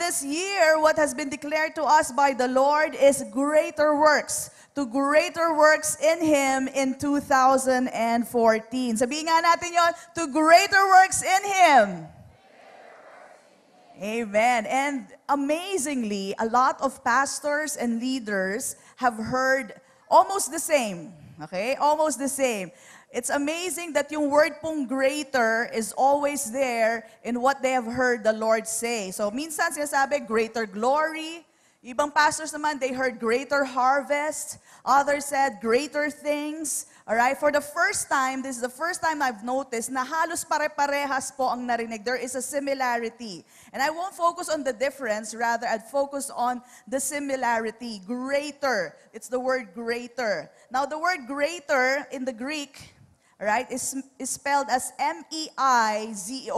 This year, what has been declared to us by the Lord is greater works. To greater works in Him in 2014. Sabihin nga natin yon, to greater works in Him. Amen. And amazingly, a lot of pastors and leaders have heard almost the same. Okay? Almost the same. It's amazing that yung word pong greater is always there in what they have heard the Lord say. So minsan sinasabi, greater glory. Ibang pastors naman, they heard greater harvest. Others said greater things. Alright, for the first time, this is the first time I've noticed na halos pare-parehas po ang narinig. There is a similarity. And I won't focus on the difference, rather I'd focus on the similarity. Greater. It's the word greater. Now the word greater in the Greek, right, is spelled as M-E-I-Z-O-N.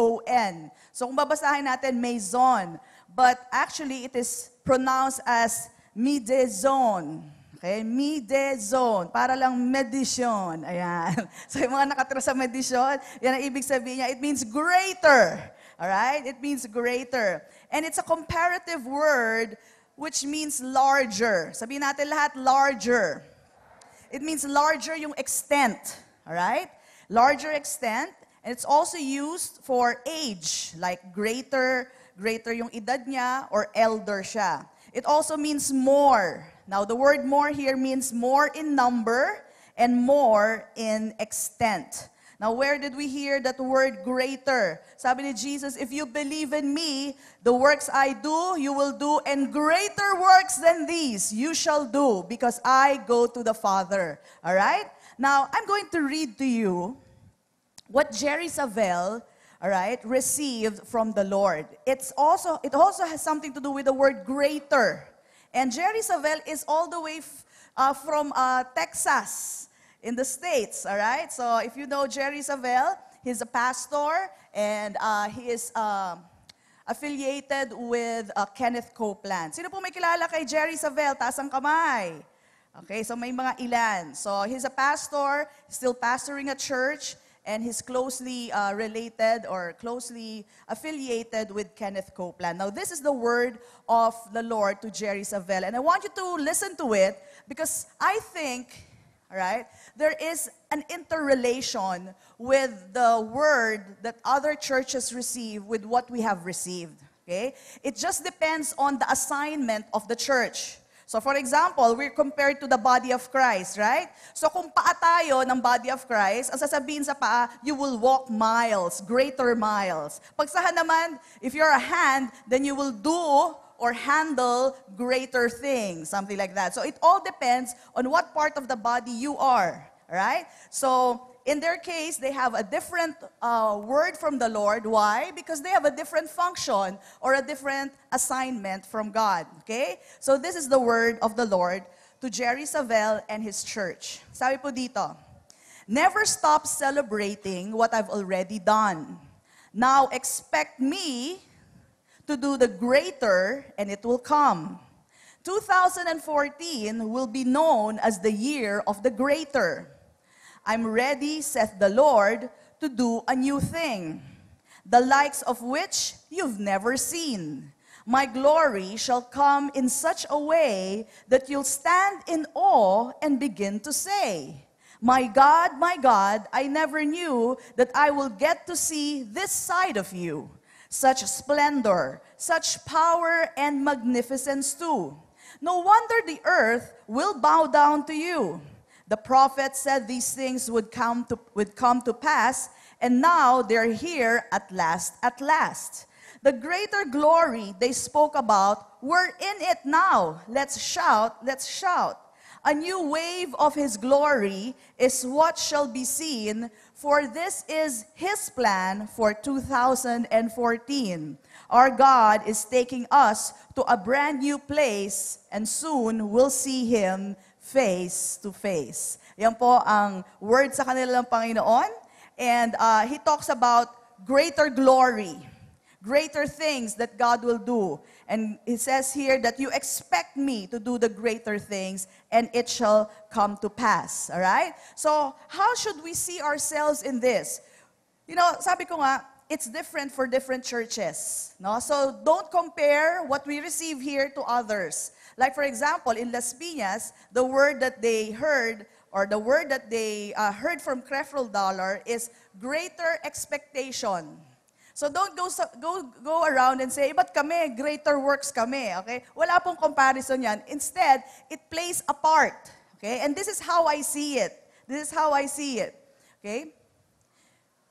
So kung babasahin natin, Maison. But actually, it is pronounced as Midezon. Okay, Midezon. Para lang medisyon. Ayan. So yung mga nakatira sa medisyon, yan ang ibig sabihin niya. It means greater. Alright? It means greater. And it's a comparative word which means larger. Sabihin natin lahat, larger. It means larger yung extent. Alright? Larger extent. And it's also used for age, like greater yung edad niya, or elder siya. It also means more. Now, the word more here means more in number and more in extent. Now, where did we hear that word greater? Sabi ni Jesus, if you believe in me, the works I do, you will do, and greater works than these you shall do, because I go to the Father. All right? Now, I'm going to read to you what Jerry Savelle, all right, received from the Lord. It also has something to do with the word greater. And Jerry Savelle is all the way from Texas in the States, all right? So if you know Jerry Savelle, he's a pastor and he is affiliated with Kenneth Copeland. Sino po may kilala kay Jerry Savelle? Taas ang kamay. Okay, so may mga ilan. So he's a pastor, still pastoring a church, and he's closely related or closely affiliated with Kenneth Copeland. Now, this is the word of the Lord to Jerry Savelle. And I want you to listen to it because I think, all right, there is an interrelation with the word that other churches receive with what we have received. Okay? It just depends on the assignment of the church. So for example, we're compared to the body of Christ, right? So kung paa tayo ng body of Christ, ang sasabihin sa paa, you will walk miles, greater miles. Pag sa hand naman, if you're a hand, then you will do or handle greater things, something like that. So it all depends on what part of the body you are, right? So in their case, they have a different word from the Lord. Why? Because they have a different function or a different assignment from God. Okay? So this is the word of the Lord to Jerry Savelle and his church. Sabi po dito, never stop celebrating what I've already done. Now expect me to do the greater, and it will come. 2014 will be known as the year of the greater. I'm ready, saith the Lord, to do a new thing, the likes of which you've never seen. My glory shall come in such a way that you'll stand in awe and begin to say, my God, I never knew that I will get to see this side of you. Such splendor, such power and magnificence too. No wonder the earth will bow down to you. The prophet said these things would come to pass, and now they're here at last, at last. The greater glory they spoke about, we're in it now. Let's shout, let's shout. A new wave of His glory is what shall be seen, for this is His plan for 2014. Our God is taking us to a brand new place, and soon we'll see Him face to face. Yan po ang word sa kanila ng Panginoon. And He talks about greater glory, greater things that God will do. And He says here that you expect me to do the greater things, and it shall come to pass. All right? So, how should we see ourselves in this? You know, sabi ko nga, it's different for different churches. No? So don't compare what we receive here to others. Like for example, in Las Piñas, the word that they heard, or the word that they heard from Creflo Dollar is greater expectation. So don't go around and say, ba't kami, greater works kami, okay? Wala pong comparison yan. Instead, it plays a part, okay? And this is how I see it. This is how I see it, okay?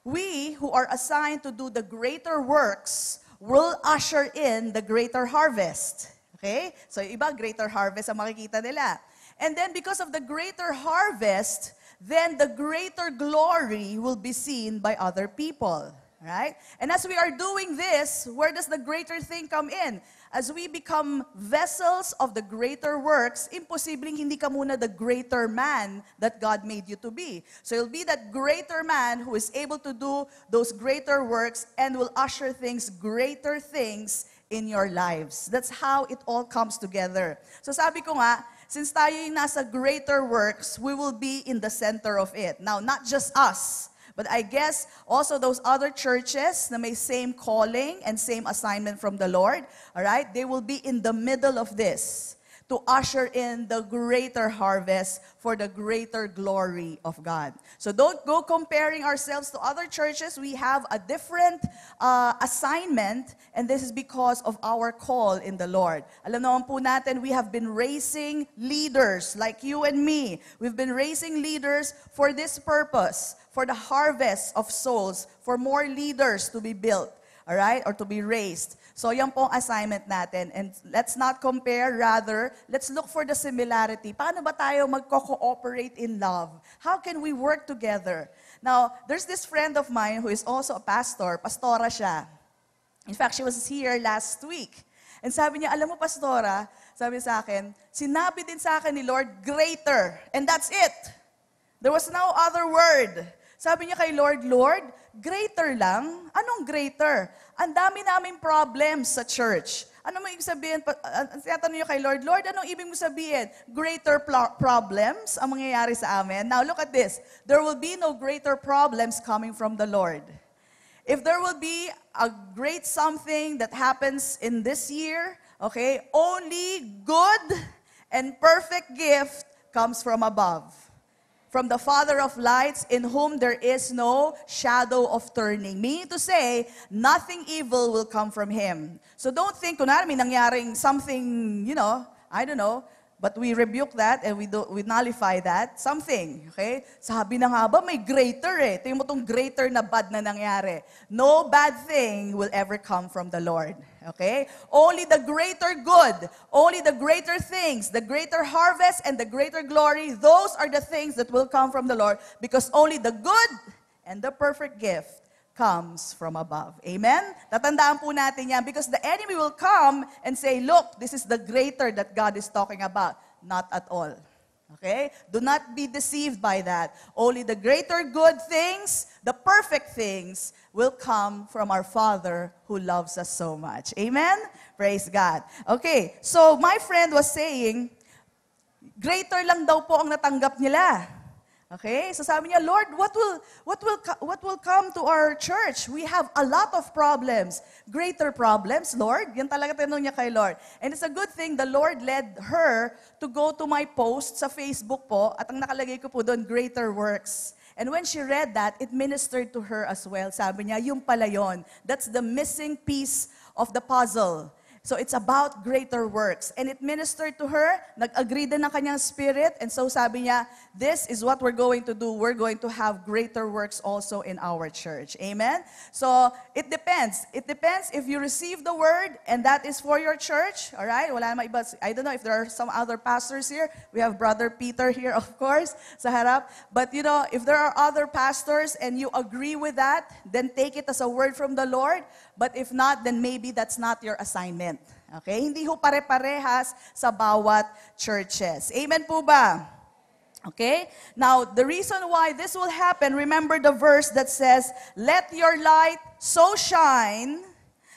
We who are assigned to do the greater works will usher in the greater harvest, okay? So iba, greater harvest ang makikita nila. And then because of the greater harvest, then the greater glory will be seen by other people. Right? And as we are doing this, where does the greater thing come in? As we become vessels of the greater works, imposibleng hindi ka muna the greater man that God made you to be. So you'll be that greater man who is able to do those greater works and will usher greater things in your lives. That's how it all comes together. So sabi ko nga, since tayo yung nasa greater works, we will be in the center of it. Now, not just us, but I guess also those other churches na may same calling and same assignment from the Lord, all right, they will be in the middle of this to usher in the greater harvest for the greater glory of God. So don't go comparing ourselves to other churches. We have a different assignment, and this is because of our call in the Lord. Alam naman po natin, we have been raising leaders like you and me. We've been raising leaders for this purpose, for the harvest of souls, for more leaders to be built, all right, or to be raised. So yan po ang assignment natin. And let's not compare, rather, let's look for the similarity. Paano ba tayo magko-cooperate in love? How can we work together? Now, there's this friend of mine who is also a pastor. Pastora siya. In fact, she was here last week. And sabi niya, alam mo, Pastora, sabi sa akin, sinabi din sa akin ni Lord, greater. And that's it. There was no other word. Sabi niya kay Lord, Lord, greater lang? Anong greater? Ang dami naming problems sa church. Ano mo ibig sabihin? Tinatanong niyo kay Lord, Lord, anong ibig mo sabihin? Greater problems ang mangyayari sa amin? Now look at this. There will be no greater problems coming from the Lord. If there will be a great something that happens in this year, okay, only good and perfect gift comes from above. From the Father of lights, in whom there is no shadow of turning. Meaning to say, nothing evil will come from Him. So don't think, kunwari may nangyaring something, I don't know, but we rebuke that and we nullify that. Something, okay? Sabi na nga ba, may greater eh. Ito yung motong greater na bad na nangyari. No bad thing will ever come from the Lord. Okay? Only the greater good, only the greater things, the greater harvest and the greater glory, those are the things that will come from the Lord because only the good and the perfect gift comes from above. Amen? Tatandaan po natin yan because the enemy will come and say, look, this is the greater that God is talking about. Not at all. Okay? Do not be deceived by that. Only the greater good things, the perfect things, will come from our Father who loves us so much. Amen? Praise God. Okay, so my friend was saying, greater lang daw po ang natanggap nila. Okay? So sabi niya, Lord, what will come to our church? We have a lot of problems. Greater problems, Lord? Yan talaga tinanong niya kay Lord. And it's a good thing the Lord led her to go to my post sa Facebook po at ang nakalagay ko po doon, greater works. And when she read that, it ministered to her as well. Sabi niya, yung pala yun. That's the missing piece of the puzzle. So it's about greater works. And it ministered to her, nag-agree din ang kanyang spirit, and so sabi niya, this is what we're going to do. We're going to have greater works also in our church. Amen? So it depends. It depends if you receive the word, and that is for your church. All right? Wala namang iba. I don't know if there are some other pastors here. We have Brother Peter here, of course, sa harap. But if there are other pastors and you agree with that, then take it as a word from the Lord. But if not, then maybe that's not your assignment. Okay? Hindi ho pare-parehas sa bawat churches. Amen po ba? Okay? Now, the reason why this will happen, remember the verse that says, let your light so shine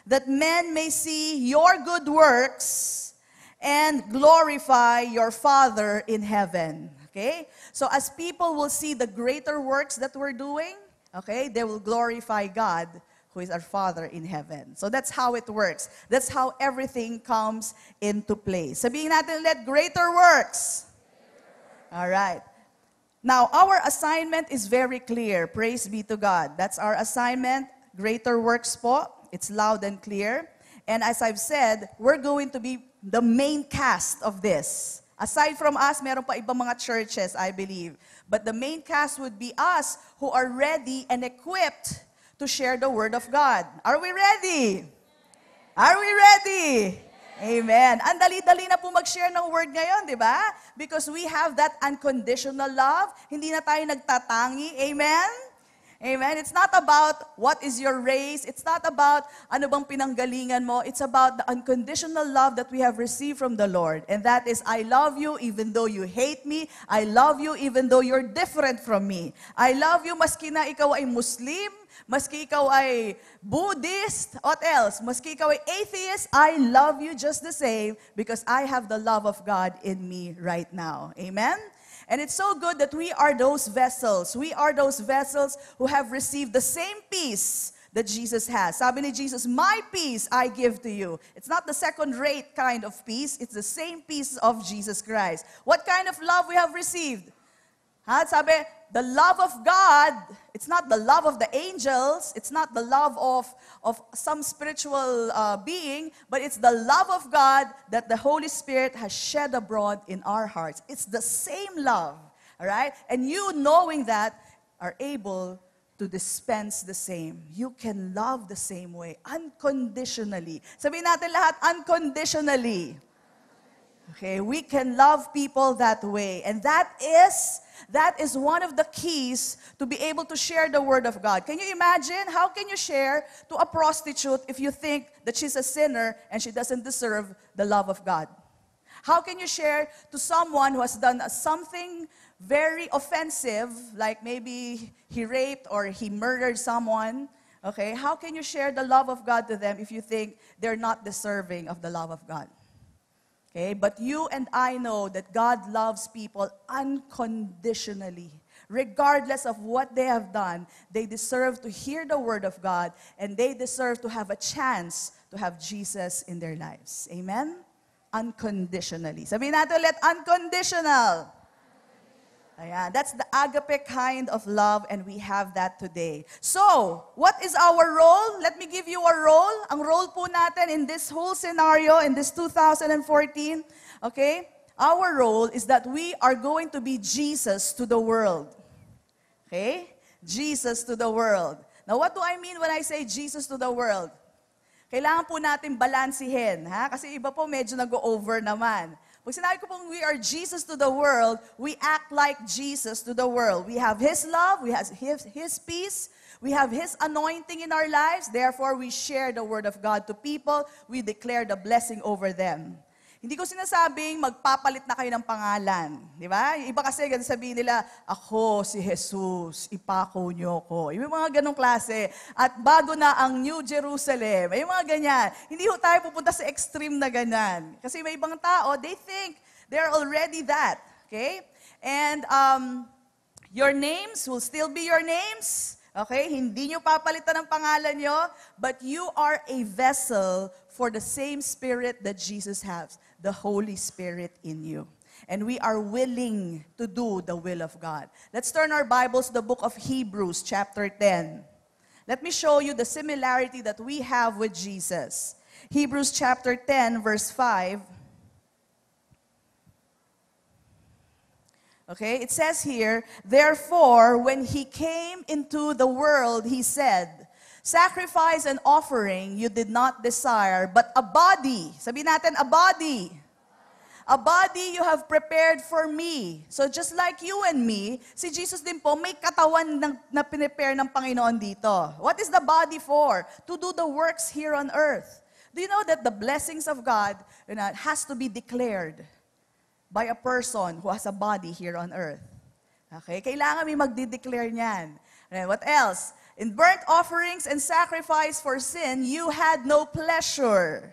that men may see your good works and glorify your Father in heaven. Okay? So as people will see the greater works that we're doing, okay, they will glorify God who is our Father in heaven. So that's how it works. That's how everything comes into place. Sabihin natin ulit, greater works. All right. Now, our assignment is very clear. Praise be to God. That's our assignment. Greater works po. It's loud and clear. And as I've said, we're going to be the main cast of this. Aside from us, meron pa ibang mga churches, I believe. But the main cast would be us who are ready and equipped to share the Word of God. Are we ready? Are we ready? Amen. Ang dali-dali na po mag-share ng Word ngayon, di ba? Because we have that unconditional love. Hindi na tayo nagtatangi. Amen? Amen. It's not about what is your race. It's not about ano bang pinanggalingan mo. It's about the unconditional love that we have received from the Lord. And that is, I love you even though you hate me. I love you even though you're different from me. I love you maski na ikaw ay Muslim, maski ikaw ay Buddhist, what else? Maski ikaw ay atheist, I love you just the same because I have the love of God in me right now. Amen? And it's so good that we are those vessels. We are those vessels who have received the same peace that Jesus has. Sabi ni Jesus, my peace I give to you. It's not the second-rate kind of peace. It's the same peace of Jesus Christ. What kind of love we have received? Sabi, the love of God, it's not the love of the angels, it's not the love of some spiritual being, but it's the love of God that the Holy Spirit has shed abroad in our hearts. It's the same love, all right? And you knowing that are able to dispense the same. You can love the same way, unconditionally. Sabihin natin lahat, unconditionally. Okay, we can love people that way. And that is one of the keys to be able to share the Word of God. Can you imagine? How can you share to a prostitute if you think that she's a sinner and she doesn't deserve the love of God? How can you share to someone who has done something very offensive, like maybe he raped or he murdered someone? Okay, how can you share the love of God to them if you think they're not deserving of the love of God? Okay, but you and I know that God loves people unconditionally. Regardless of what they have done, they deserve to hear the Word of God and they deserve to have a chance to have Jesus in their lives. Amen? Unconditionally. Sabihin natin ulit, unconditional. Ayan, that's the agape kind of love and we have that today. So, what is our role? Let me give you a role. Ang role po natin in this whole scenario, in this 2014, okay? Our role is that we are going to be Jesus to the world. Okay? Jesus to the world. Now, what do I mean when I say Jesus to the world? Kailangan po natin balansihin, ha? Kasi iba po medyo nag-over naman. Pag sinabi ko pong we are Jesus to the world, we act like Jesus to the world. We have His love, we have His peace, we have His anointing in our lives. Therefore, we share the Word of God to people. We declare the blessing over them. Hindi ko sinasabing magpapalit na kayo ng pangalan. Di ba? Yung iba kasi ganun sabihin nila, ako si Jesus, ipako niyo ko. Yung mga ganong klase. At bago na ang New Jerusalem, yung mga ganyan. Hindi ho tayo pupunta sa extreme na ganyan. Kasi may ibang tao, they think they're already that. Okay? And your names will still be your names. Okay? Hindi nyo papalitan ng pangalan nyo, but you are a vessel for the same Spirit that Jesus has. The Holy Spirit in you. And we are willing to do the will of God. Let's turn our Bibles to the book of Hebrews, chapter 10. Let me show you the similarity that we have with Jesus. Hebrews chapter 10, verse 5. Okay, it says here, therefore, when He came into the world, He said, sacrifice and offering you did not desire, but a body. Sabihin natin, a body. A body you have prepared for me. So just like you and me, si Jesus din po, may katawan na pinipare ng Panginoon dito. What is the body for? To do the works here on earth. Do you know that the blessings of God has to be declared by a person who has a body here on earth? Okay? Kailangan may magdi-declare niyan. And what else? In burnt offerings and sacrifice for sin, you had no pleasure.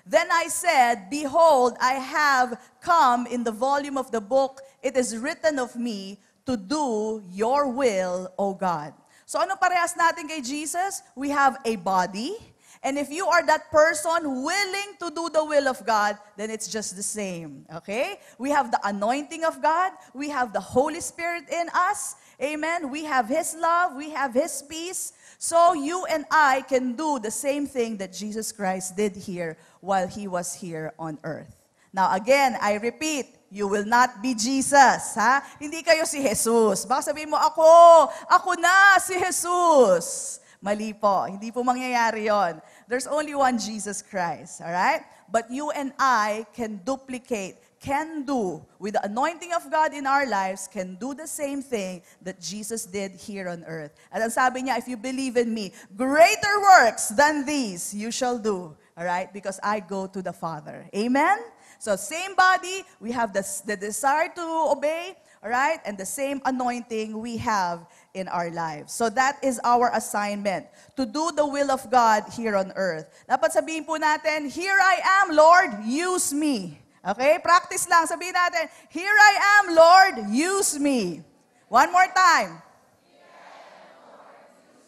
Then I said, behold, I have come in the volume of the book. It is written of me to do your will, O God. So ano parehas natin kay Jesus? We have a body. And if you are that person willing to do the will of God, then it's just the same. Okay? We have the anointing of God. We have the Holy Spirit in us. Amen? We have His love. We have His peace. So you and I can do the same thing that Jesus Christ did here while He was here on earth. Now again, I repeat, you will not be Jesus, ha? Hindi kayo si Jesus. Baka sabihin mo, ako na si Jesus. Mali po, hindi po mangyayari yon. There's only one Jesus Christ, all right? But you and I can duplicate, can do, with the anointing of God in our lives, can do the same thing that Jesus did here on earth. At ang sabi niya, if you believe in me, greater works than these you shall do, all right? Because I go to the Father. Amen? So same body, we have the desire to obey, all right? And the same anointing we have in our lives. So that is our assignment, to do the will of God here on earth. Dapat sabihin po natin, here I am, Lord, use me. Okay? Practice lang. Sabihin natin, here I am, Lord, use me. One more time.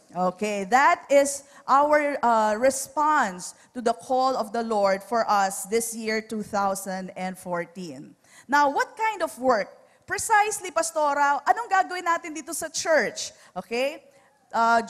Okay, that is our response to the call of the Lord for us this year, 2014. Now, what kind of work? Precisely, Pastora, anong gagawin natin dito sa church? Okay?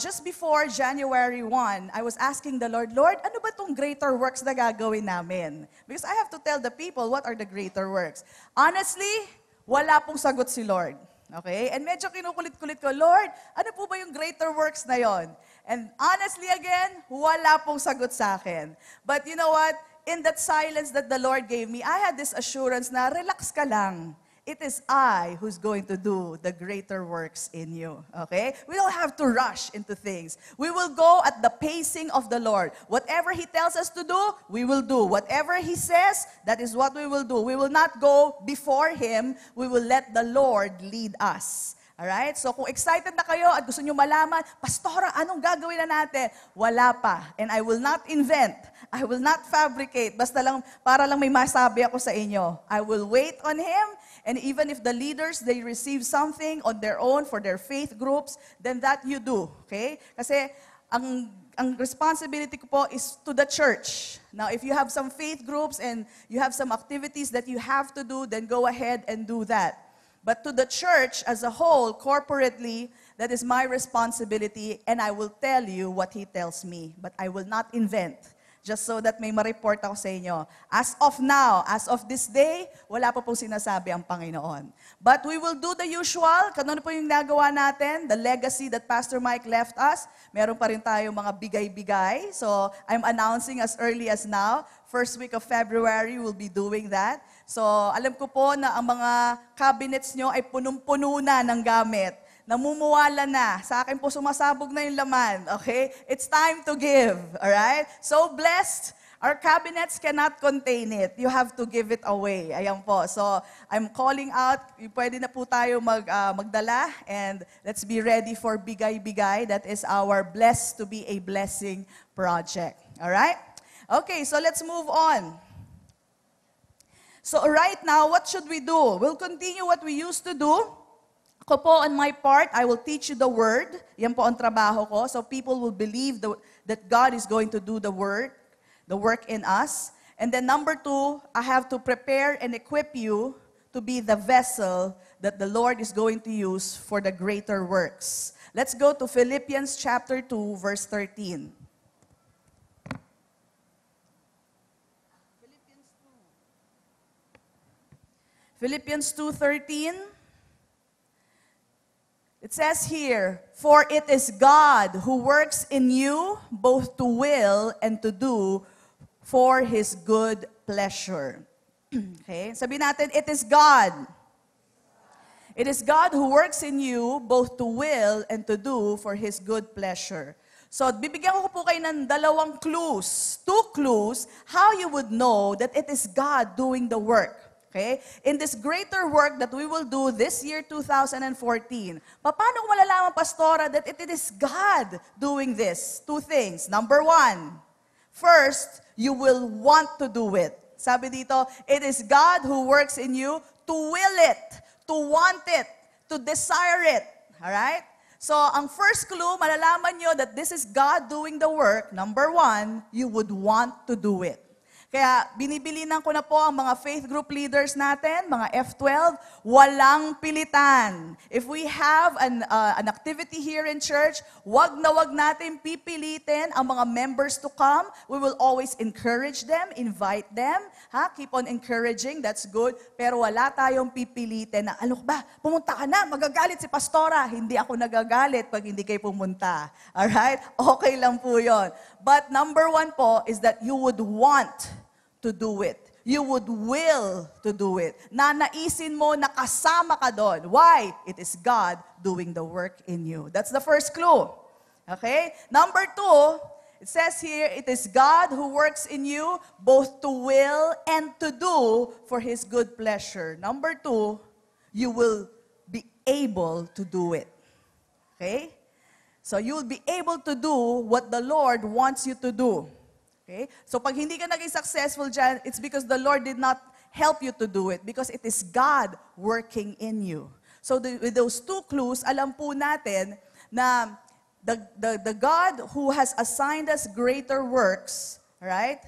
Just before January 1, I was asking the Lord, Lord, ano ba itong greater works na gagawin namin? Because I have to tell the people what are the greater works. Honestly, wala pong sagot si Lord. Okay? And medyo kinukulit-kulit ko, Lord, ano po ba yung greater works na yon? And honestly again, wala pong sagot sa akin. But you know what? In that silence that the Lord gave me, I had this assurance na relax ka lang. It is I who's going to do the greater works in you. Okay? We don't have to rush into things. We will go at the pacing of the Lord. Whatever He tells us to do, we will do. Whatever He says, that is what we will do. We will not go before Him. We will let the Lord lead us. Alright? So kung excited na kayo at gusto nyo malaman, Pastora, anong gagawin na natin? Wala pa. And I will not invent. I will not fabricate. Basta lang, para lang may masabi ako sa inyo. I will wait on Him. And even if the leaders, they receive something on their own for their faith groups, then that you do. Okay? Kasi ang responsibility ko po is to the church. Now, if you have some faith groups and you have some activities that you have to do, then go ahead and do that. But to the church as a whole, corporately, that is my responsibility, and I will tell you what He tells me. But I will not invent, just so that may ma-report ako sa inyo. As of now, as of this day, wala pa pong sinasabi ang Panginoon. But we will do the usual. Kanino po yung nagawa natin? The legacy that Pastor Mike left us. Meron pa rin tayong mga bigay-bigay. So, I'm announcing as early as now. First week of February, we'll be doing that. So, alam ko po na ang mga cabinets nyo ay punong-puno na ng gamit. Namumuwala na. Sa akin po sumasabog na yung laman. Okay? It's time to give. Alright? So blessed. Our cabinets cannot contain it. You have to give it away. Ayan po. So I'm calling out. Pwede na po tayo magdala. And let's be ready for Bigay-Bigay. That is our Blessed to be a Blessing project. Alright? Okay, so let's move on. So right now, what should we do? We'll continue what we used to do. Ako po, on my part, I will teach you the Word. Yan po ang trabaho ko. So people will believe that God is going to do the work in us. And then number 2, I have to prepare and equip you to be the vessel that the Lord is going to use for the greater works. Let's go to Philippians chapter 2, verse 13. Philippians 2:13. It says here, for it is God who works in you both to will and to do for His good pleasure. Okay? Sabihin natin, it is God. It is God who works in you both to will and to do for His good pleasure. So, bibigyan ko po kayo ng 2 clues, 2 clues, how you would know that it is God doing the work. Okay? In this greater work that we will do this year, 2014, paano ko malalaman, Pastora, that it is God doing this? 2 things. Number 1, first, you will want to do it. Sabi dito, it is God who works in you to will it, to want it, to desire it. Alright? So, ang first clue, malalaman nyo that this is God doing the work. Number one, you would want to do it. Kaya binibilinan ko na po ang mga faith group leaders natin, mga F12, walang pilitan. If we have an activity here in church, wag na wag natin pipilitin ang mga members to come. We will always encourage them, invite them. Keep on encouraging, that's good. Pero wala tayong pipilitin na, ba, pumunta ka na, magagalit si pastora. Hindi ako nagagalit pag hindi kayo pumunta. Alright? Okay lang po yun. But number one po is that you would want to do it. You would will to do it. Nanaisin mo na kasama ka doon. Why? It is God doing the work in you. That's the first clue. Okay? Number two, it says here, it is God who works in you both to will and to do for His good pleasure. Number two, you will be able to do it. Okay? So you will be able to do what the Lord wants you to do. Okay? So pag hindi ka naging successful dyan, it's because the Lord did not help you to do it because it is God working in you. So with those two clues, alam po natin na the God who has assigned us greater works, right?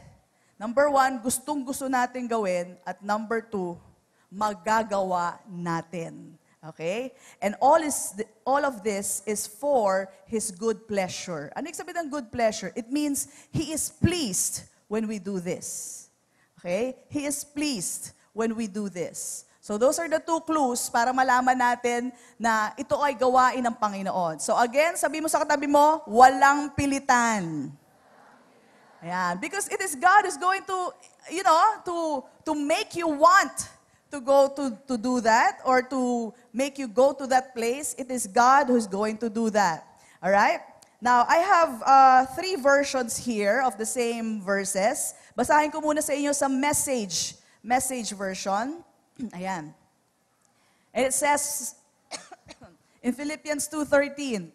Number one, gustong-gusto natin gawin. At number two, magagawa natin. Okay? And all of this is for His good pleasure. Ano ibig sabihin ng good pleasure? It means He is pleased when we do this. Okay? He is pleased when we do this. So those are the two clues para malaman natin na ito ay gawain ng Panginoon. So again, sabi mo sa katabi mo, walang pilitan. Ayan. Because it is God who's going to, to make you want to go to do that or to make you go to that place. It is God who's going to do that. All right? Now, I have 3 versions here of the same verses. Basahin ko muna sa inyo sa message version. Ayan. And it says in Philippians 2:13,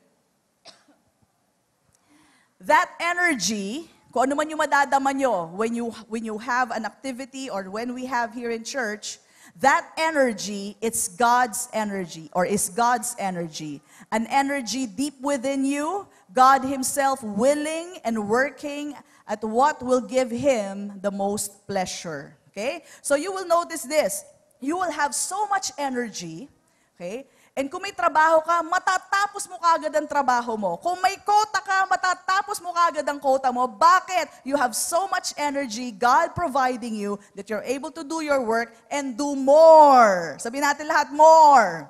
that energy, kung ano man yung madadama nyo when you have an activity or when we have here in church, that energy, it's God's energy or is God's energy. An energy deep within you, God Himself willing and working at what will give Him the most pleasure. Okay? So you will notice this. You will have so much energy. Okay? And kung may trabaho ka, matatapos mo kaagad ang trabaho mo. Kung may quota ka, matatapos mo kaagad ang quota mo. Bakit? You have so much energy, God providing you, that you're able to do your work and do more. Sabihin natin lahat, more.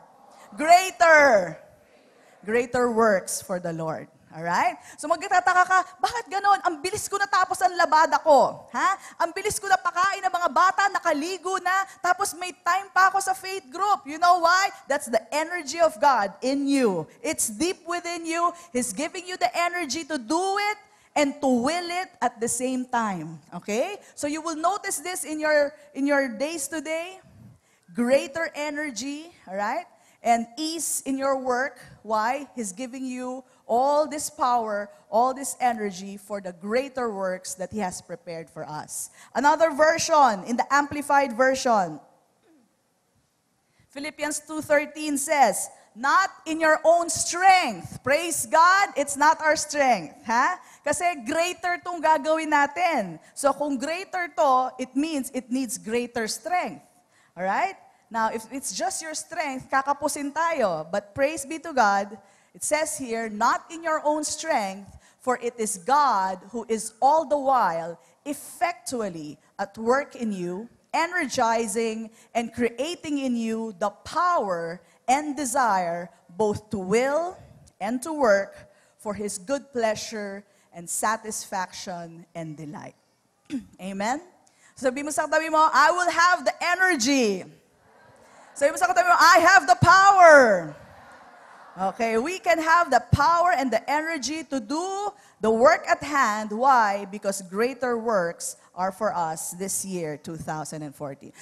Greater. Greater works for the Lord. Alright? So magtataka ka, bakit ganon? Ang bilis ko natapos ang labada ko. Ang bilis ko na pakain ng mga bata, nakaligo na, tapos may time pa ako sa faith group. You know why? That's the energy of God in you. It's deep within you. He's giving you the energy to do it and to will it at the same time. Okay? So you will notice this in your days today. Greater energy, alright? And ease in your work. Why? He's giving you all this power, all this energy for the greater works that He has prepared for us. Another version, in the Amplified Version, Philippians 2:13 says, not in your own strength. Praise God, it's not our strength. Kasi greater tong gagawin natin. So kung greater to, it means it needs greater strength. Alright? Now, if it's just your strength, kakapusin tayo. But praise be to God, it says here, not in your own strength, for it is God who is all the while effectually at work in you, energizing and creating in you the power and desire both to will and to work for His good pleasure and satisfaction and delight. Amen? Sabi mo sa katabi mo, I will have the energy. Sabi mo sa katabi mo, I have the power. Okay, we can have the power and the energy to do the work at hand. Why? Because greater works are for us this year, 2014.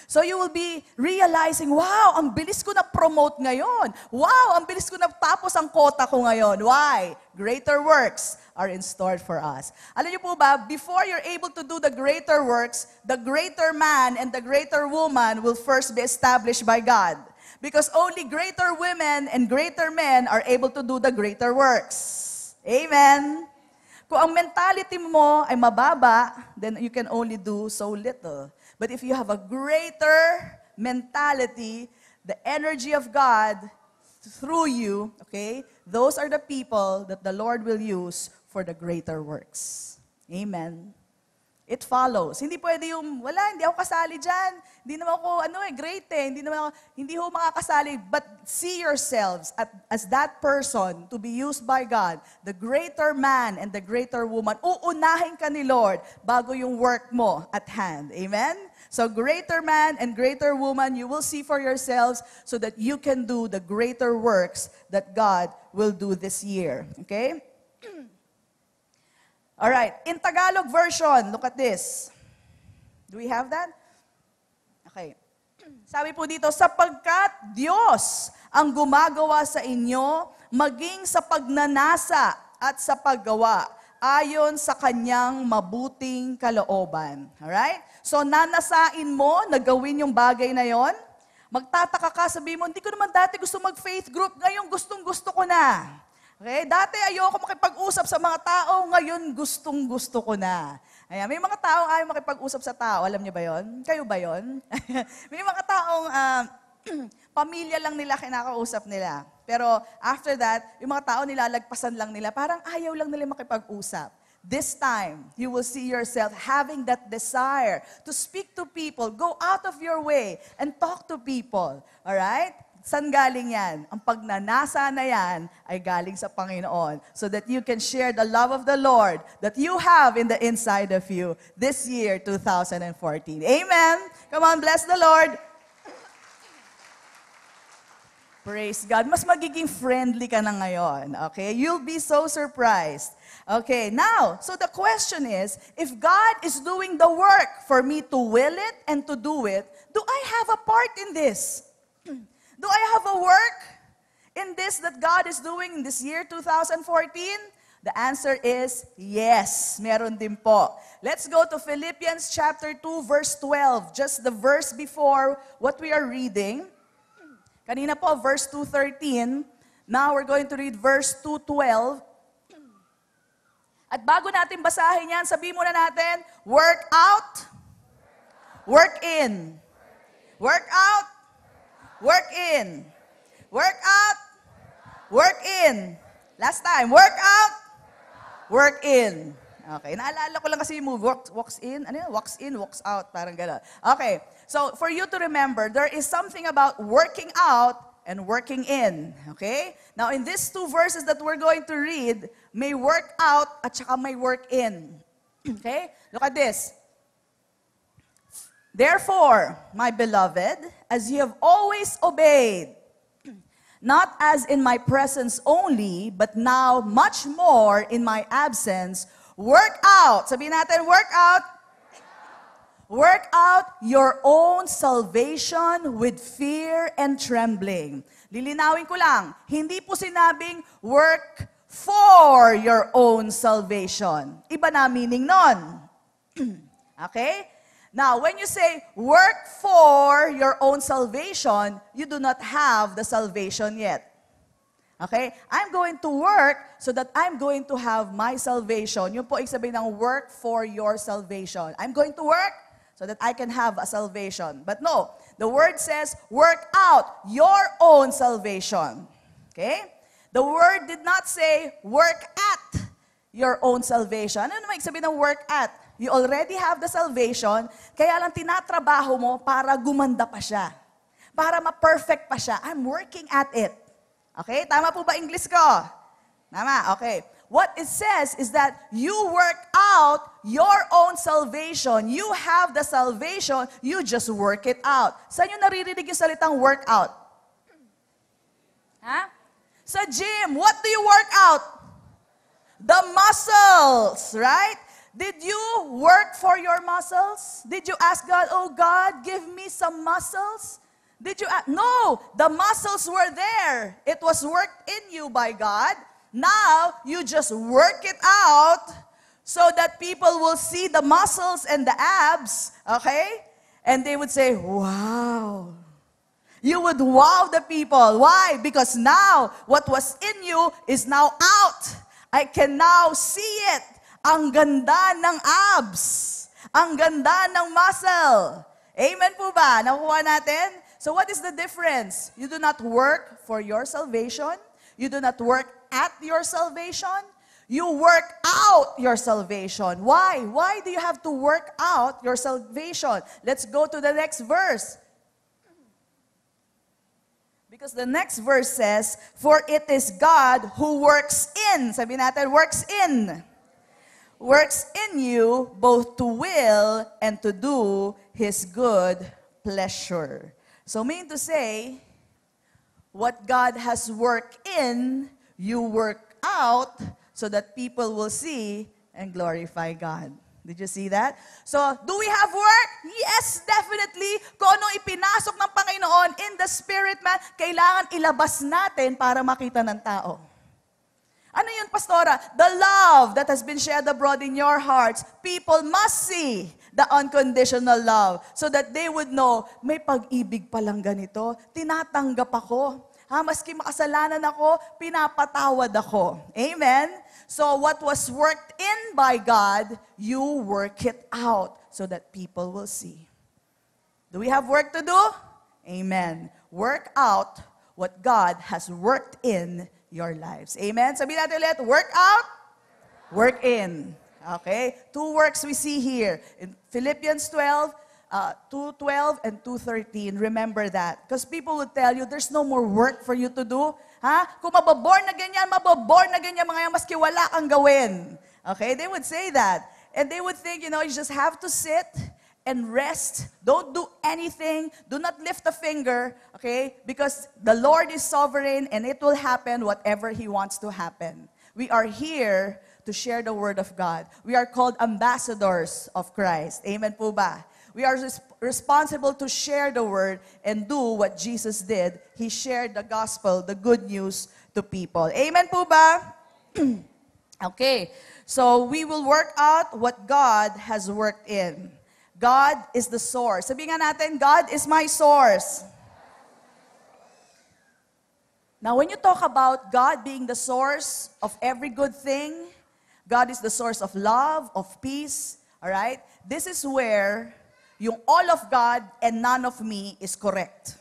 So you will be realizing, wow, ang bilis ko na-promote ngayon. Wow, ang bilis ko na-tapos ang quota ko ngayon. Why? Greater works are in store for us. Alam niyo po ba, before you're able to do the greater works, the greater man and the greater woman will first be established by God. Because only greater women and greater men are able to do the greater works. Amen? Kung ang mentality mo ay mababa, then you can only do so little. But if you have a greater mentality, the energy of God through you, okay, those are the people that the Lord will use for the greater works. Amen. It follows. Hindi pwede yung, hindi ako kasali dyan. Hindi naman ako, great hindi ho makakasali. But see yourselves as that person to be used by God, the greater man and the greater woman. Uunahin ka ni Lord bago yung work mo at hand. Amen? So greater man and greater woman, you will see for yourselves so that you can do the greater works that God will do this year. Okay? All right, in Tagalog version, look at this. Do we have that? Okay. Sabi po dito, sapagkat Diyos ang gumagawa sa inyo, maging sa pagnanasa at sa paggawa, ayon sa kanyang mabuting kalooban. All right? So nanasain mo na gawin yung bagay na yon. Magtataka ka, sabi mo, hindi ko naman dati gusto mag-faith group, ngayon gustong-gusto ko na. Okay? Dati ayoko makipag-usap sa mga tao, ngayon gustong-gusto ko na. Ayan, may mga taong ayaw makipag-usap sa tao. Alam niyo ba yon? Kayo ba yon? May mga taong pamilya lang nila kinakausap nila. Pero after that, yung mga tao nilalagpasan lang nila, parang ayaw lang nila makipag-usap. This time, you will see yourself having that desire to speak to people, go out of your way, and talk to people. Alright? Saan galing yan? Ang pagnanasa na yan ay galing sa Panginoon so that you can share the love of the Lord that you have in the inside of you this year, 2014. Amen? Come on, bless the Lord. Praise God. Mas magiging friendly ka na ngayon. Okay? You'll be so surprised. Okay, now, so the question is, if God is doing the work for me to will it and to do it, do I have a part in this? Do I have a work in this that God is doing in this year, 2014? The answer is yes. Meron din po. Let's go to Philippians chapter 2, verse 12. Just the verse before what we are reading. Kanina po, verse 2:13. Now we're going to read verse 2:12. At bago natin basahin yan, sabihin muna natin, work out, work in. Work out, work in. Work out, work in. Last time, work out, work in. Okay, naalala ko lang kasi yung move, walks in, walks in, walks out, parang gano'n. Okay, so for you to remember, there is something about working out and working in. Okay? Now, in these two verses that we're going to read, may work out at saka may work in. Okay? Look at this. Therefore, my beloved, as you have always obeyed, not as in my presence only, but now much more in my absence, work out. Sabihin natin, work out. Work out your own salvation with fear and trembling. Lilinawin ko lang, hindi po sinabing work for your own salvation. Iba na meaning nun. Okay? Now, when you say work for your own salvation, you do not have the salvation yet. Okay? I'm going to work so that I'm going to have my salvation. Yun po ibig sabihin ng work for your salvation. I'm going to work so that I can have a salvation. But no, the word says, work out your own salvation. Okay? The word did not say, work at your own salvation. Ano naman sabihin ng work at? You already have the salvation, kaya lang tinatrabaho mo para gumanda pa siya. Para ma-perfect pa siya. I'm working at it. Okay? Tama po ba English ko? Tama? Okay. What it says is that you work out your own salvation. You have the salvation, you just work it out. Saan yung naririnig yung salitang work out? Ha? Sa gym, what do you work out? The muscles, right? Did you work for your muscles? Did you ask God, oh God, give me some muscles? Did you ask? No, the muscles were there. It was worked in you by God. Now, you just work it out so that people will see the muscles and the abs, okay? And they would say, wow, You would wow the people. Why? Because now, what was in you is now out. I can now see it. Ang ganda ng abs. Ang ganda ng muscle. Amen po ba? Nakuha natin? So what is the difference? You do not work for your salvation. You do not work at your salvation. You work out your salvation. Why? Why do you have to work out your salvation? Let's go to the next verse. Because the next verse says, for it is God who works in. Sabi natin, works in. Works in you both to will and to do His good pleasure. So mean to say, what God has worked in, you work out so that people will see and glorify God. Did you see that? So, do we have work? Yes, definitely. Kung anong ipinasok ng Panginoon in the spirit man, kailangan ilabas natin para makita ng tao. Ano yun, Pastora? The love that has been shed abroad in your hearts, people must see the unconditional love so that they would know, may pag-ibig palang ganito, tinatanggap ako. Maski makasalanan ako, pinapatawad ako. Amen? So what was worked in by God, you work it out so that people will see. Do we have work to do? Amen. Work out what God has worked in your lives. Amen? Sabihin natin ulit, work out, work in. Okay? Two works we see here. In Philippians 12, 2:12 and 2:13, remember that. Because people would tell you, there's no more work for you to do. Kung mababorn na ganyan, mga yan, maski wala kang gawin. Okay? They would say that. And they would think, you just have to sit and rest. Don't do anything. Do not lift a finger. Okay? Because the Lord is sovereign and it will happen whatever He wants to happen. We are here to share the Word of God. We are called ambassadors of Christ. Amen po ba? We are responsible to share the word and do what Jesus did. He shared the gospel, the good news to people. Amen po ba? Okay. So we will work out what God has worked in. God is the source. Sabihin nga natin, God is my source. Now, when you talk about God being the source of every good thing, God is the source of love, of peace, all right? This is where yung all of God and none of me is correct.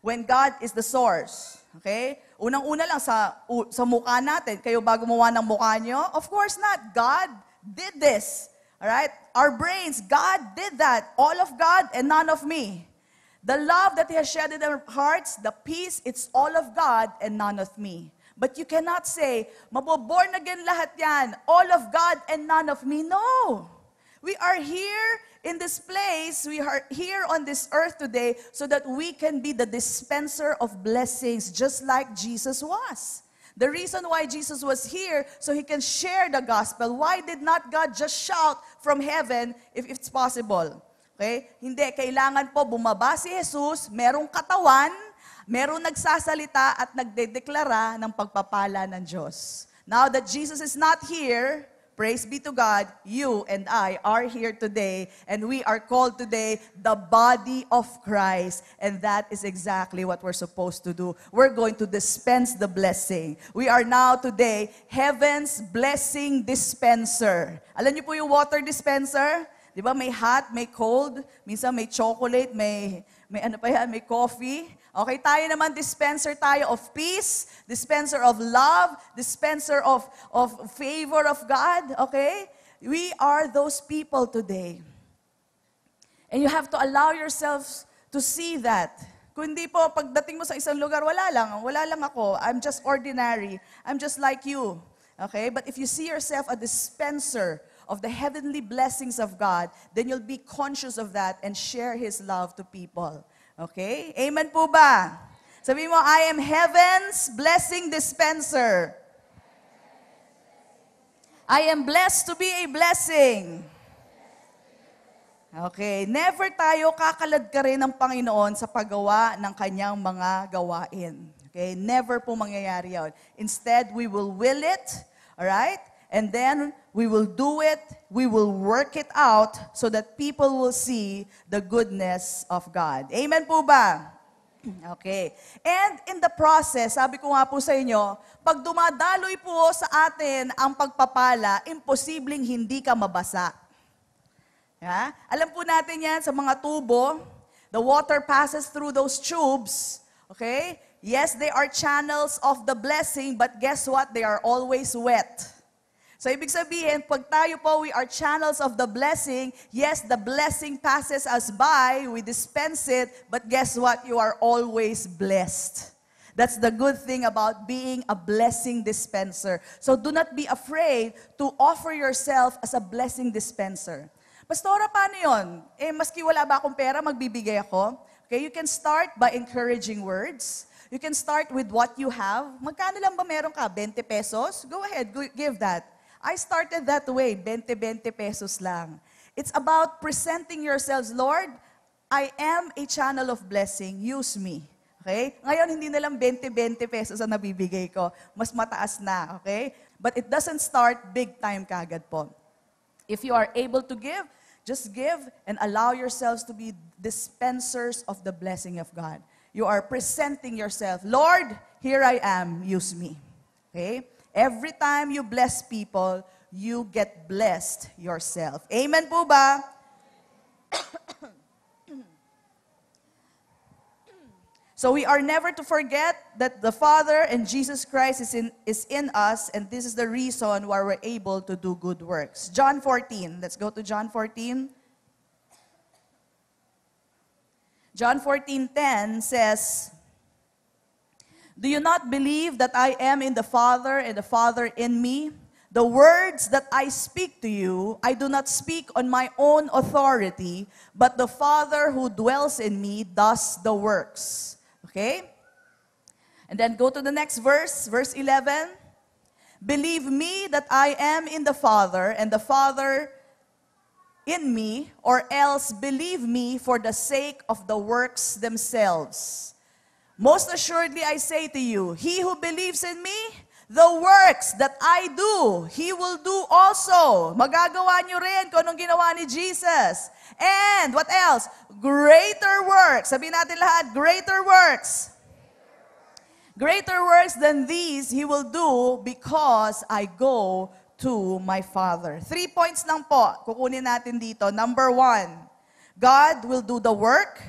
When God is the source. Okay? Unang-una lang sa mukha natin. Kayo ba gumawa ng mukha nyo? Of course not. God did this. Alright? Our brains, God did that. All of God and none of me. The love that He has shed in our hearts, the peace, it's all of God and none of me. But you cannot say, maboborn again lahat yan. All of God and none of me. No. We are here in this place, we are here on this earth today so that we can be the dispenser of blessings just like Jesus was. The reason why Jesus was here, so He can share the gospel. Why did not God just shout from heaven if it's possible? Okay? Hindi, kailangan po bumaba si Jesus, merong katawan, merong nagsasalita at nagdedeklara ng pagpapala ng Diyos. Now that Jesus is not here, praise be to God, you and I are here today, and we are called today the body of Christ, and that is exactly what we're supposed to do. We're going to dispense the blessing. We are now today heaven's blessing dispenser. Alam niyo po yung water dispenser? Di ba may hot, may cold, minsan may chocolate, may ano pa yan, may coffee. Okay, tayo naman, dispenser tayo of peace, dispenser of love, dispenser of favor of God, okay? We are those people today. And you have to allow yourselves to see that. Kung hindi po, pagdating mo sa isang lugar, wala lang ako. I'm just ordinary. I'm just like you. Okay? But if you see yourself a dispenser of the heavenly blessings of God, then you'll be conscious of that and share His love to people. Okay? Amen po ba? Sabihin mo, I am heaven's blessing dispenser. I am blessed to be a blessing. Okay. Never tayo kakalad ka rin ng Panginoon sa paggawa ng kanyang mga gawain. Okay? Never po mangyayari yun. Instead, we will will it. Alright? And then we will do it, we will work it out so that people will see the goodness of God. Amen po ba? Okay. And in the process, sabi ko nga po sa inyo, pag dumadaloy po sa atin ang pagpapala, imposibleng hindi ka mabasa. Yeah? Alam po natin yan sa mga tubo, the water passes through those tubes. Okay? Yes, they are channels of the blessing, but guess what? They are always wet. So, ibig sabihin, pag tayo po, we are channels of the blessing. Yes, the blessing passes us by, we dispense it, but guess what? You are always blessed. That's the good thing about being a blessing dispenser. So, do not be afraid to offer yourself as a blessing dispenser. Pastora, paano yun? Maski wala ba akong pera, magbibigay ako? Okay, you can start by encouraging words. You can start with what you have. Magkano lang ba meron ka? 20 pesos? Go ahead, give that. I started that way, 20 pesos lang. It's about presenting yourselves, Lord, I am a channel of blessing, use me. Okay? Ngayon, hindi na lang 20 pesos ang nabibigay ko. Mas mataas na, okay? But it doesn't start big time kagad po. If you are able to give, just give and allow yourselves to be dispensers of the blessing of God. You are presenting yourself, Lord, here I am, use me. Okay? Every time you bless people, you get blessed yourself. Amen po ba? So we are never to forget that the Father and Jesus Christ is in us, and this is the reason why we're able to do good works. John 14. Let's go to John 14. John 14:10 says, do you not believe that I am in the Father and the Father in me? The words that I speak to you, I do not speak on my own authority, but the Father who dwells in me does the works. Okay? And then go to the next verse, verse 11. Believe me that I am in the Father and the Father in me, or else believe me for the sake of the works themselves. Most assuredly, I say to you, he who believes in me, the works that I do, he will do also. Magagawa nyo rin kung anong ginawa ni Jesus. And what else? Greater works. Sabihin natin lahat, greater works. Greater works than these he will do because I go to my Father. 3 points lang po, kukunin natin dito. Number 1, God will do the work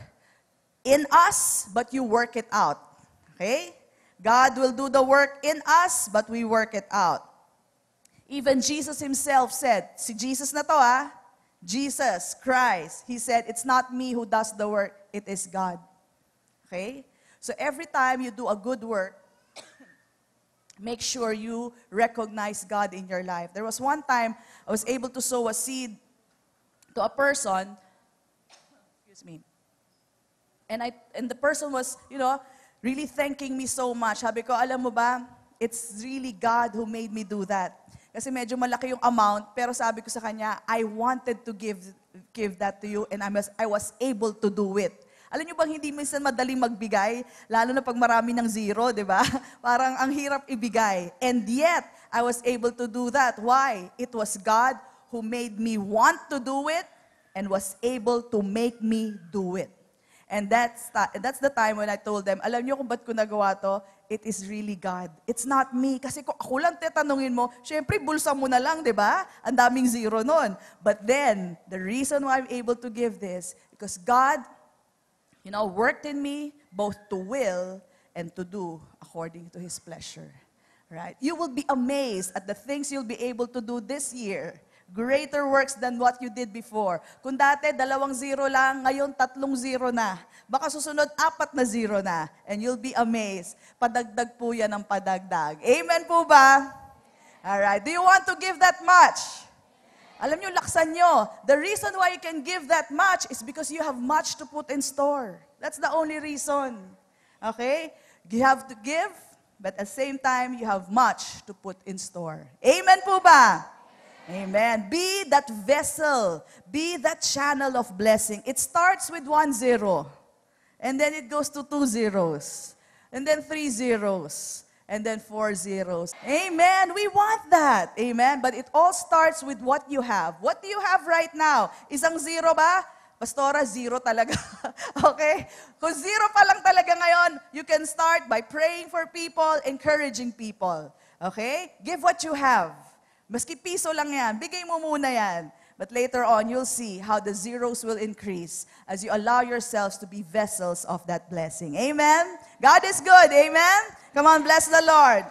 in us, but you work it out. Okay? God will do the work in us, but we work it out. Even Jesus himself said, si Jesus na to Jesus Christ, he said, it's not me who does the work, it is God. Okay? So every time you do a good work, make sure you recognize God in your life. There was one time I was able to sow a seed to a person, excuse me, and the person was, really thanking me so much. Sabi ko, alam mo ba, it's really God who made me do that. Kasi medyo malaki yung amount, pero sabi ko sa kanya, I wanted to give that to you, and I was able to do it. Alam niyo bang hindi minsan madaling magbigay, lalo na pag marami ng zero, di ba? Parang ang hirap ibigay. And yet, I was able to do that. Why? It was God who made me want to do it and was able to make me do it. And that's the time when I told them, alam niyo kung ba't ko nagawa to? It is really God. It's not me. Kasi kung ako lang tatanungin mo, syempre bulsa mo na lang, di ba? Ang daming zero nun. But then, the reason why I'm able to give this, because God, worked in me both to will and to do according to His pleasure. Right? You will be amazed at the things you'll be able to do this year. Greater works than what you did before. Kung dati 2 zero lang, ngayon 3 zero na. Baka susunod 4 na zero na. And you'll be amazed. Padagdag po yan ng padagdag. Amen po ba? Alright. Do you want to give that much? Alam nyo, laksan nyo. The reason why you can give that much is because you have much to put in store. That's the only reason. Okay? You have to give, but at the same time, you have much to put in store. Amen po ba? Amen. Be that vessel. Be that channel of blessing. It starts with 1 zero. And then it goes to 2 zeros. And then 3 zeros. and then 4 zeros. Amen. We want that. Amen. But it all starts with what you have. What do you have right now? Isang zero ba? Pastora, zero talaga. Okay? Kung zero pa lang talaga ngayon, you can start by praying for people, encouraging people. Okay? Give what you have. Maski piso lang yan, bigay mo muna yan. But later on, you'll see how the zeros will increase as you allow yourselves to be vessels of that blessing. Amen? God is good. Amen? Come on, bless the Lord.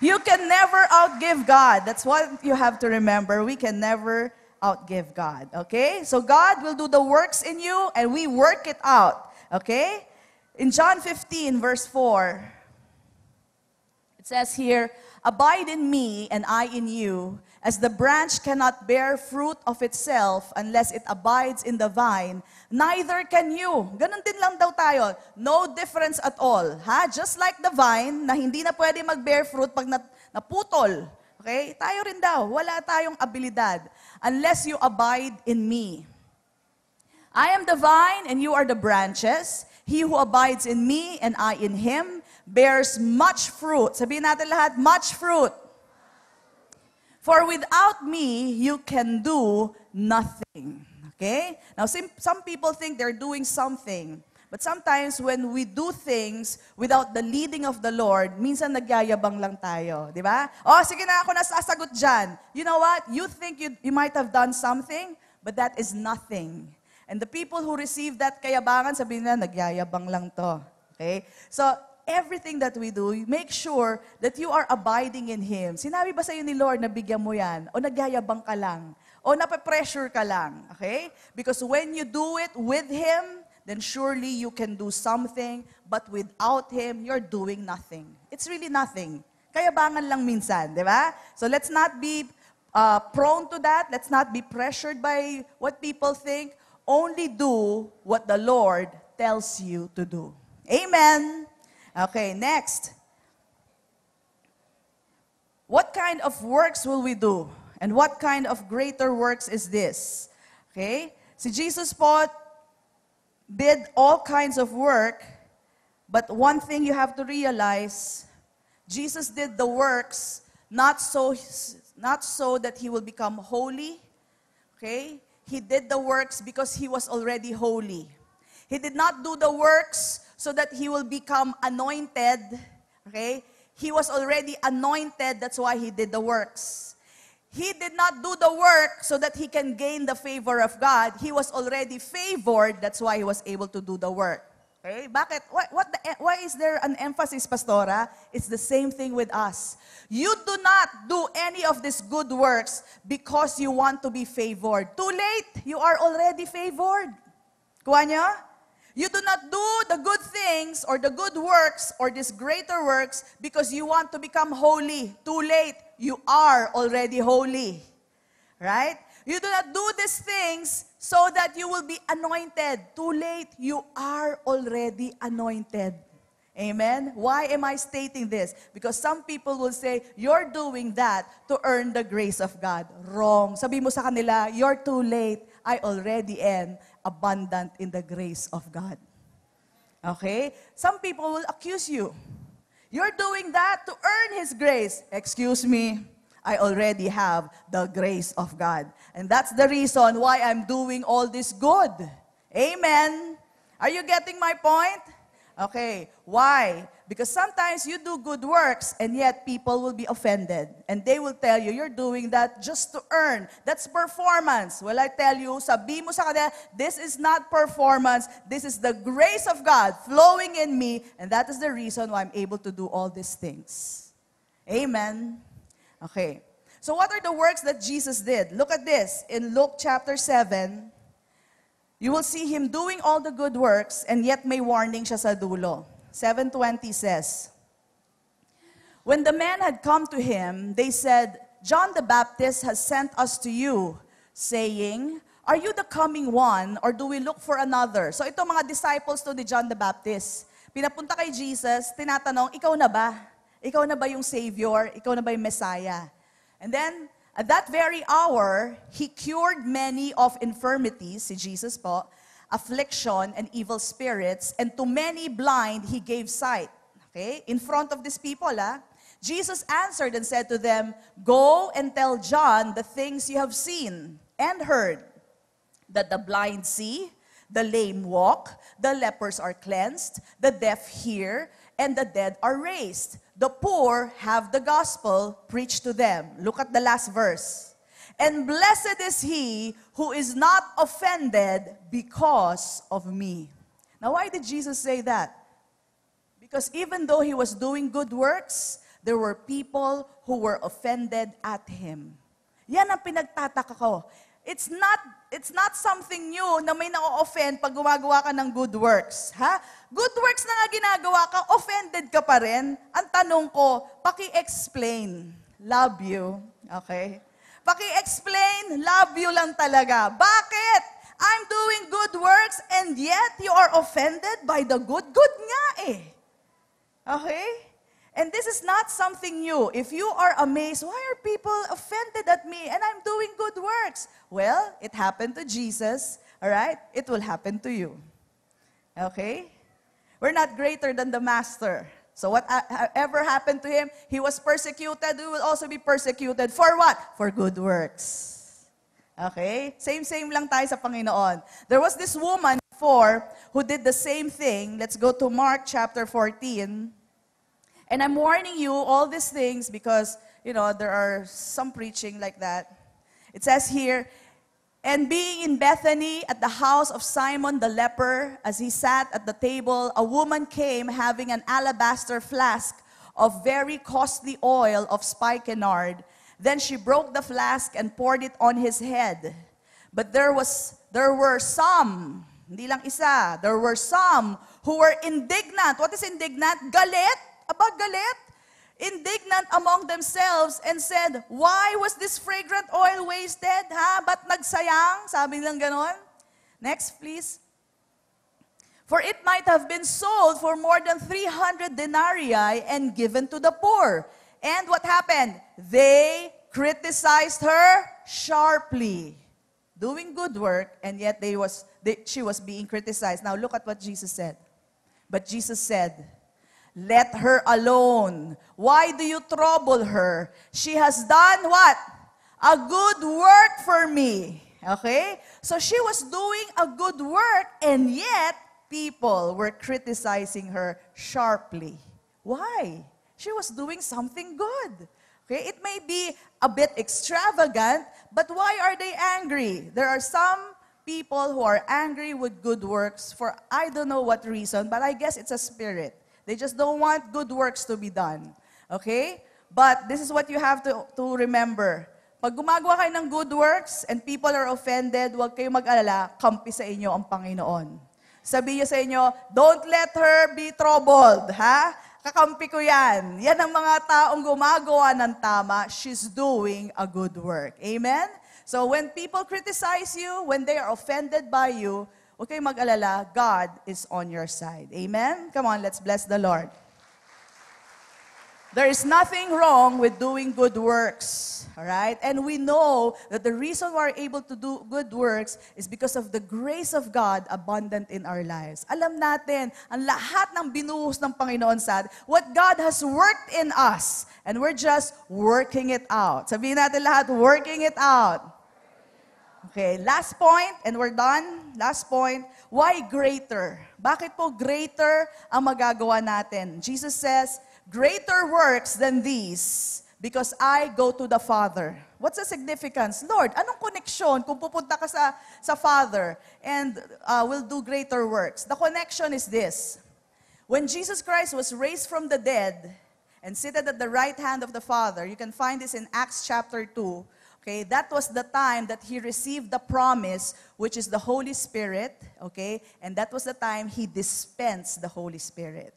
You can never outgive God. That's what you have to remember. We can never outgive God. Okay? So God will do the works in you and we work it out. Okay? In John 15, verse 4, it says here, "Abide in me and I in you, as the branch cannot bear fruit of itself unless it abides in the vine, neither can you." Ganun din lang daw tayo. No difference at all. Ha? Just like the vine, na hindi na pwede mag-bear fruit pag naputol. Okay? Tayo rin daw. Wala tayong abilidad. Unless you abide in me. I am the vine and you are the branches. He who abides in me and I in him bears much fruit. Sabihin natin lahat, much fruit. For without me, you can do nothing. Okay? Now, some people think they're doing something. But sometimes when we do things without the leading of the Lord, minsan nagyayabang lang tayo. Di ba? Oh, sige na, ako nasasagot dyan. You know what? You think you might have done something, but that is nothing. And the people who receive that kayabangan, sabihin na, nagyayabang lang to. Okay? So, everything that we do, make sure that you are abiding in Him. Sinabi ba sa'yo ni Lord na bigyan mo yan? O nagyayabang ka lang? O nape-pressure ka lang? Okay? Because when you do it with Him, then surely you can do something, but without Him, you're doing nothing. It's really nothing. Kayabangan lang minsan, di ba? So let's not be prone to that. Let's not be pressured by what people think. Only do what the Lord tells you to do. Amen. Okay, next. What kind of works will we do? And what kind of greater works is this? Okay? Si Jesus po did all kinds of work, but one thing you have to realize, Jesus did the works not so that He will become holy. Okay? He did the works because He was already holy. He did not do the works so that He will become anointed. Okay? He was already anointed, that's why He did the works. He did not do the work so that He can gain the favor of God. He was already favored, that's why He was able to do the work. Okay? Bakit? Why is there an emphasis, Pastora? It's the same thing with us. You do not do any of these good works because you want to be favored. Too late, you are already favored. Kuha niyo? You do not do the good things or the good works or these greater works because you want to become holy. Too late. You are already holy. Right? You do not do these things so that you will be anointed. Too late. You are already anointed. Amen? Why am I stating this? Because some people will say, you're doing that to earn the grace of God. Wrong. Sabi mo sa kanila, you're too late. I already am abundant in the grace of God. Okay? Some people will accuse you. You're doing that to earn His grace. Excuse me, I already have the grace of God. And that's the reason why I'm doing all this good. Amen? Are you getting my point? Okay. Why? Because sometimes you do good works and yet people will be offended. And they will tell you, you're doing that just to earn. That's performance. Well, I tell you, sabi mo sa kanila, this is not performance. This is the grace of God flowing in me. And that is the reason why I'm able to do all these things. Amen. Okay. So what are the works that Jesus did? Look at this. In Luke chapter 7, you will see Him doing all the good works and yet may warning siya sa dulo. 7:20 says, when the men had come to Him, they said, John the Baptist has sent us to you, saying, are you the coming one or do we look for another? So ito mga disciples to ni John the Baptist. Pinapunta kay Jesus, tinatanong, ikaw na ba? Ikaw na ba yung Savior? Ikaw na ba yung Messiah? And then, at that very hour, He cured many of infirmities, si Jesus po, affliction and evil spirits, and to many blind He gave sight. Okay? In front of these people, Jesus answered and said to them, "Go and tell John the things you have seen and heard, that the blind see, the lame walk, the lepers are cleansed, the deaf hear, and the dead are raised. The poor have the gospel preached to them." Look at the last verse. "And blessed is he who is not offended because of me." Now, why did Jesus say that? Because even though he was doing good works, there were people who were offended at him. Yan ang pinagtataka ko. It's not something new na may na-offend pag gumagawa ka ng good works. Ha? Good works na nga ginagawa ka, offended ka pa rin. Ang tanong ko, paki-explain. Love you. Okay? Paki-explain, love you lang talaga. Bakit? I'm doing good works and yet you are offended by the good? Good nga eh. Okay? And this is not something new. If you are amazed, why are people offended at me and I'm doing good works? Well, it happened to Jesus, all right? It will happen to you. Okay? We're not greater than the Master. So whatever happened to him, he was persecuted, we will also be persecuted. For what? For good works. Okay? Same lang tayo sa Panginoon. There was this woman before who did the same thing. Let's go to Mark chapter 14. And I'm warning you all these things because, there are some preaching like that. It says here, "And being in Bethany at the house of Simon the leper, as he sat at the table, a woman came having an alabaster flask of very costly oil of spikenard. Then she broke the flask and poured it on his head. But there were some, hindi lang isa, there were some who were indignant." What is indignant? Galit. About galit, indignant among themselves and said, "Why was this fragrant oil wasted? Ha? Ba't nagsayang?" Sabi lang ganon. Next, please. "For it might have been sold for more than 300 denarii and given to the poor." And what happened? They criticized her sharply. Doing good work, and yet she was being criticized. Now look at what Jesus said. But Jesus said, "Let her alone. Why do you trouble her? She has done what? A good work for me." Okay? So she was doing a good work and yet people were criticizing her sharply. Why? She was doing something good. Okay? It may be a bit extravagant, but why are they angry? There are some people who are angry with good works for I don't know what reason, but I guess it's a spirit. They just don't want good works to be done. Okay? But this is what you have to remember. Pag gumagawa kayo ng good works and people are offended, huwag kayong mag-alala, kampi sa inyo ang Panginoon. Sabi niya sa inyo, don't let her be troubled. Ha? Kakampi ko yan. Yan ang mga taong gumagawa ng tama. She's doing a good work. Amen? So when people criticize you, when they are offended by you, huwag kayong mag-alala, God is on your side. Amen? Come on, let's bless the Lord. There is nothing wrong with doing good works. All right? And we know that the reason we're able to do good works is because of the grace of God abundant in our lives. Alam natin, ang lahat ng binuhos ng Panginoon sa atin, what God has worked in us, and we're just working it out. Sabihin natin lahat, working it out. Okay, last point, and we're done. Last point, why greater? Bakit po greater ang magagawa natin? Jesus says, "Greater works than these, because I go to the Father." What's the significance? Lord, anong connection kung pupunta ka sa Father and will do greater works? The connection is this. When Jesus Christ was raised from the dead and seated at the right hand of the Father, you can find this in Acts chapter 2, okay, that was the time that he received the promise, which is the Holy Spirit, okay? And that was the time he dispensed the Holy Spirit.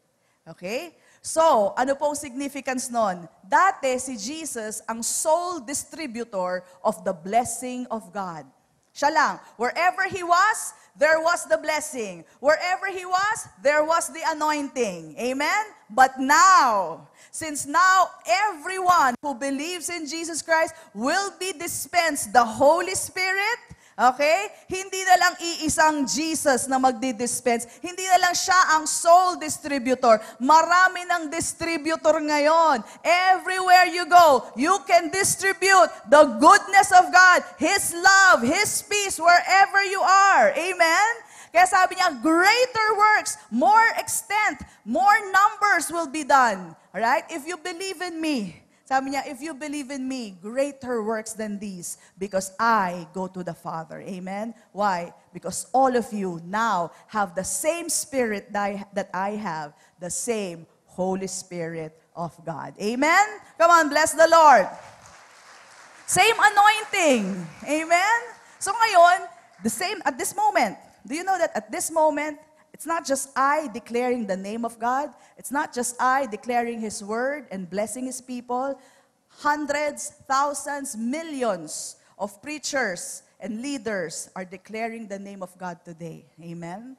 Okay? So, ano pong significance nun? Dati si Jesus ang sole distributor of the blessing of God. Siya lang. Wherever he was, there was the blessing. Wherever he was, there was the anointing. Amen? But now, since now everyone who believes in Jesus Christ will be dispensed the Holy Spirit, Okay? Hindi na lang iisang Jesus na magdi-dispense. Hindi na lang siya ang sole distributor. Marami ng distributor ngayon. Everywhere you go, you can distribute the goodness of God, His love, His peace, wherever you are. Amen? Kaya sabi niya, greater works, more extent, more numbers will be done. Alright? If you believe in me, sabi niya, if you believe in me, greater works than these, because I go to the Father. Amen? Why? Because all of you now have the same Spirit that I have, the same Holy Spirit of God. Amen? Come on, bless the Lord. Same anointing. Amen? So ngayon, the same at this moment. Do you know that at this moment, it's not just I declaring the name of God. It's not just I declaring His word and blessing His people. Hundreds, thousands, millions of preachers and leaders are declaring the name of God today. Amen?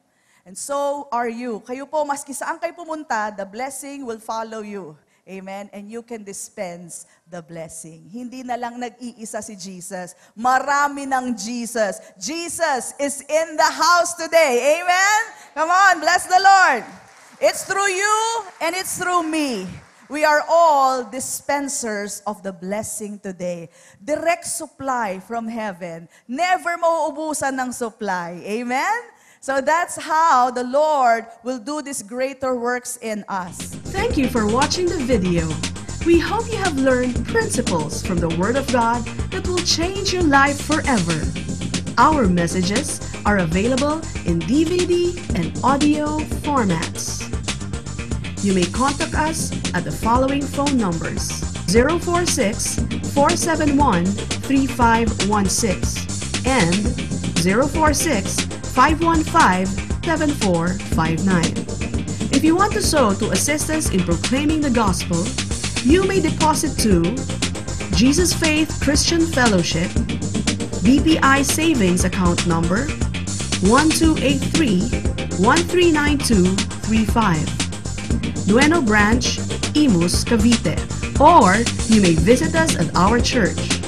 And so are you. Kayo po, maski saan kayo pumunta, the blessing will follow you. Amen? And you can dispense the blessing. Hindi na lang nag-iisa si Jesus. Marami ng Jesus. Jesus is in the house today. Amen? Come on, bless the Lord. It's through you and it's through me. We are all dispensers of the blessing today. Direct supply from heaven. Never mauubusan ng supply. Amen? So that's how the Lord will do these greater works in us. Thank you for watching the video. We hope you have learned principles from the Word of God that will change your life forever. Our messages are available in DVD and audio formats. You may contact us at the following phone numbers: 046-471-3516 and 046-515-7459. If you want to sow to assist us in proclaiming the gospel, you may deposit to Jesus Faith Christian Fellowship, BPI Savings Account Number 1283-139235, Nueno Branch, Imus, Cavite. Or you may visit us at our church,